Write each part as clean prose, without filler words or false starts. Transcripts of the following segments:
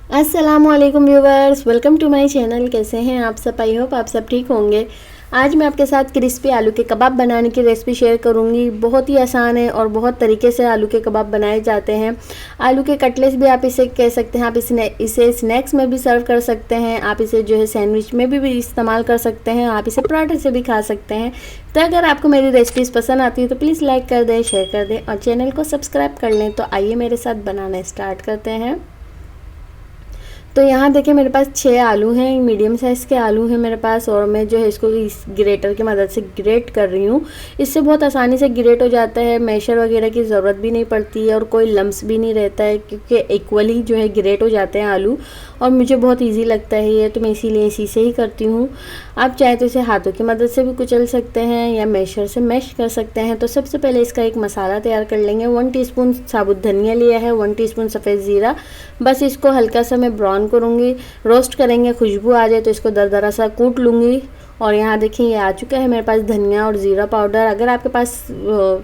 अस्सलामुअलैकुम viewers, welcome to my channel. कैसे हैं आप सब? आई होप आप सब ठीक होंगे। आज मैं आपके साथ क्रिस्पी आलू के कबाब बनाने की रेसिपी शेयर करूंगी। बहुत ही आसान है और बहुत तरीके से आलू के कबाब बनाए जाते हैं। आलू के कटलेट्स भी आप इसे कह सकते हैं। आप इसे स्नैक्स में भी सर्व कर सकते हैं। आप इसे जो है सैंडविच में भी इस्तेमाल कर सकते हैं। आप इसे पराठे से भी खा सकते हैं। तो अगर आपको मेरी रेसिपीज़ पसंद आती है तो प्लीज़ लाइक कर दें, शेयर कर दें और चैनल को सब्सक्राइब कर लें। तो आइए मेरे साथ बनाना स्टार्ट करते हैं। तो यहाँ देखिए मेरे पास 6 आलू हैं, मीडियम साइज़ के आलू हैं मेरे पास, और मैं जो है इसको इस ग्रेटर की मदद से ग्रेट कर रही हूँ। इससे बहुत आसानी से ग्रेट हो जाता है, मैशर वगैरह की ज़रूरत भी नहीं पड़ती है और कोई लम्स भी नहीं रहता है, क्योंकि इक्वली जो है ग्रेट हो जाते हैं आलू। और मुझे बहुत ईजी लगता है ये, तो मैं इसीलिए इसी से ही करती हूँ। आप चाहे तो इसे हाथों की मदद से भी कुचल सकते हैं या मैशर से मैश कर सकते हैं। तो सबसे पहले इसका एक मसाला तैयार कर लेंगे। 1 टीस्पून साबुत धनिया लिया है, 1 टीस्पून सफ़ेद ज़ीरा। बस इसको हल्का सा मैं ब्राउन करूँगी, रोस्ट करेंगे, खुशबू आ जाए तो इसको दरदरा सा कूट लूँगी। और यहाँ देखिए ये आ चुका है मेरे पास धनिया और ज़ीरा पाउडर। अगर आपके पास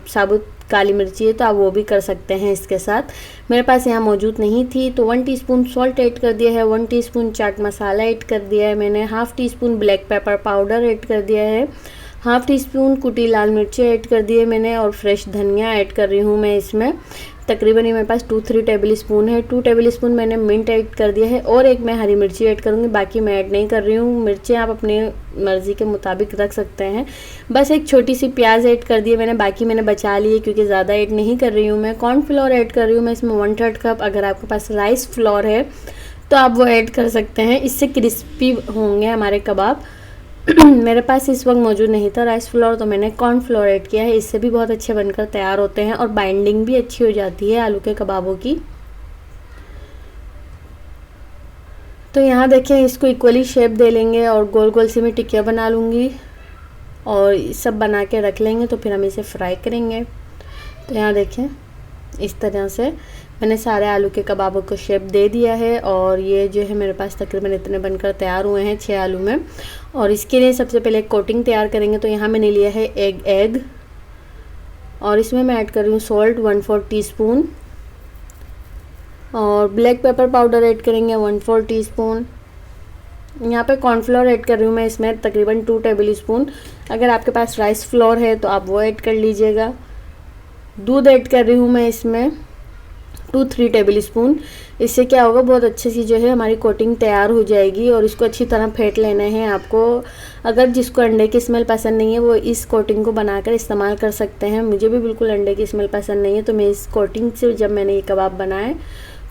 साबुत काली मिर्ची है तो आप वो भी कर सकते हैं इसके साथ। मेरे पास यहाँ मौजूद नहीं थी तो 1 टीस्पून सॉल्ट ऐड कर दिया है, 1 टीस्पून चाट मसाला ऐड कर दिया है मैंने, half tea spoon black pepper powder add कर दिया है, हाफ़ टी स्पून कुटी लाल मिर्ची ऐड कर दी है मैंने, और फ्रेश धनिया ऐड कर रही हूँ मैं इसमें। तकरीबन ये मेरे पास 2-3 टेबल स्पून है। 2 टेबल स्पून मैंने मिंट ऐड कर दिया है और एक मैं हरी मिर्ची ऐड करूँगी, बाकी मैं ऐड नहीं कर रही हूँ। मिर्चें आप अपनी मर्ज़ी के मुताबिक रख सकते हैं। बस एक छोटी सी प्याज ऐड कर दी है मैंने, बाकी मैंने बचा ली है क्योंकि ज़्यादा ऐड नहीं कर रही हूँ मैं। कॉर्नफ्लोर ऐड कर रही हूँ मैं इसमें 1/3 कप। अगर आपके पास राइस फ्लोर है तो आप वो ऐड कर सकते हैं, इससे क्रिस्पी होंगे हमारे कबाब। मेरे पास इस वक्त मौजूद नहीं था राइस फ्लोर, तो मैंने कॉर्न फ्लोर ऐड किया है। इससे भी बहुत अच्छे बनकर तैयार होते हैं और बाइंडिंग भी अच्छी हो जाती है आलू के कबाबों की। तो यहाँ देखें इसको इक्वली शेप दे लेंगे और गोल गोल सी मैं टिक्कियाँ बना लूँगी और सब बना के रख लेंगे, तो फिर हम इसे फ्राई करेंगे। तो यहाँ देखें इस तरह से मैंने सारे आलू के कबाबों को शेप दे दिया है और ये जो है मेरे पास तकरीबन इतने बनकर तैयार हुए हैं 6 आलू में। और इसके लिए सबसे पहले कोटिंग तैयार करेंगे। तो यहाँ मैंने लिया है एग और इसमें मैं ऐड कर रही हूँ सॉल्ट 1/4 टीस्पून, और ब्लैक पेपर पाउडर ऐड करेंगे 1/4 टीस्पून। यहाँ पे कॉर्नफ्लोर ऐड कर रही हूँ मैं इसमें तकरीबन 2 टेबल स्पून। अगर आपके पास राइस फ्लोर है तो आप वो ऐड कर लीजिएगा। दूध ऐड कर रही हूँ मैं इसमें 2-3 टेबल स्पून। इससे क्या होगा, बहुत अच्छे सी जो है हमारी कोटिंग तैयार हो जाएगी और इसको अच्छी तरह फेंट लेना है आपको। अगर जिसको अंडे की स्मेल पसंद नहीं है वो इस कोटिंग को बनाकर इस्तेमाल कर सकते हैं। मुझे भी बिल्कुल अंडे की स्मेल पसंद नहीं है, तो मैं इस कोटिंग से जब मैंने ये कबाब बनाए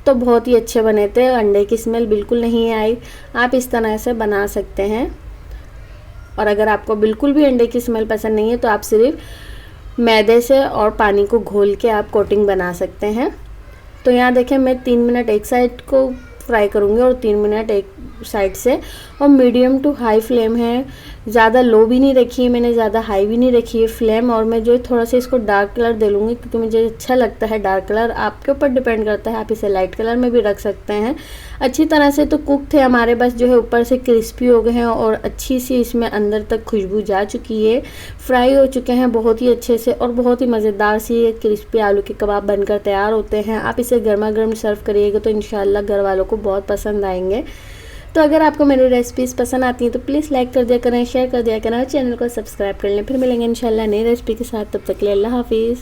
तो बहुत ही अच्छे बने थे, अंडे की स्मेल बिल्कुल नहीं आई। आप इस तरह से बना सकते हैं। और अगर आपको बिल्कुल भी अंडे की स्मेल पसंद नहीं है तो आप सिर्फ मैदे से और पानी को घोल के आप कोटिंग बना सकते हैं। तो यहाँ देखें मैं 3 मिनट एक साइड को फ्राई करूँगी और 3 मिनट एक साइड से, और मीडियम टू हाई फ्लेम है। ज़्यादा लो भी नहीं रखी है मैंने, ज़्यादा हाई भी नहीं रखी है फ्लेम। और मैं जो थोड़ा सा इसको डार्क कलर दे लूँगी क्योंकि मुझे अच्छा लगता है डार्क कलर। आपके ऊपर डिपेंड करता है, आप इसे लाइट कलर में भी रख सकते हैं। अच्छी तरह से तो कुक थे हमारे, बस जो है ऊपर से क्रिस्पी हो गए हैं और अच्छी सी इसमें अंदर तक खुशबू जा चुकी है, फ्राई हो चुके हैं बहुत ही अच्छे से और बहुत ही मज़ेदार सी क्रिस्पी आलू के कबाब बनकर तैयार होते हैं। आप इसे गर्मा गर्म सर्व करिएगा तो इंशाल्लाह घर वालों को बहुत पसंद आएंगे। तो अगर आपको मेरी रेसिपीज़ पसंद आती हैं तो प्लीज़ लाइक कर दिया करें, शेयर कर दिया करें और चैनल को सब्सक्राइब कर लें। फिर मिलेंगे इंशाल्लाह नई रेसिपी के साथ। तब तक के लिए अल्लाह हाफिज़।